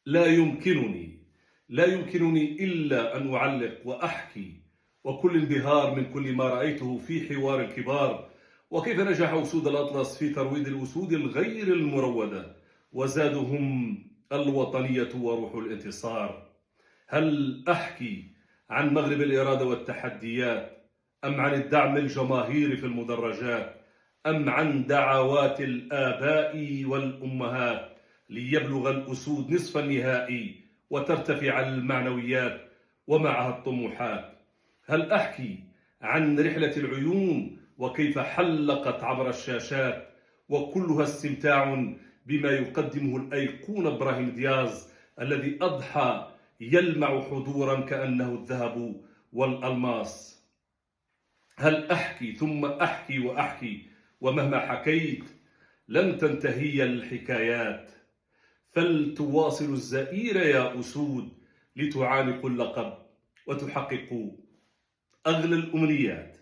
لا يمكنني لا يمكنني إلا أن أعلق وأحكي وكل انبهار من كل ما رأيته في حوار الكبار، وكيف نجح أسود الأطلس في ترويض الأسود الغير المروضة وزادهم الوطنية وروح الانتصار. هل أحكي عن مغرب الإرادة والتحديات، أم عن الدعم الجماهيري في المدرجات، أم عن دعوات الآباء والأمهات ليبلغ الأسود نصف النهائي وترتفع المعنويات ومعها الطموحات؟ هل أحكي عن رحلة العيون وكيف حلقت عبر الشاشات وكلها استمتاع بما يقدمه الأيقونة إبراهيم دياز الذي أضحى يلمع حضورا كأنه الذهب والألماس؟ هل أحكي ثم أحكي وأحكي ومهما حكيت لن تنتهي الحكايات؟ فلتواصلوا الزئير يا أسود لتعانقوا اللقب وتحققوا أغلى الأمنيات.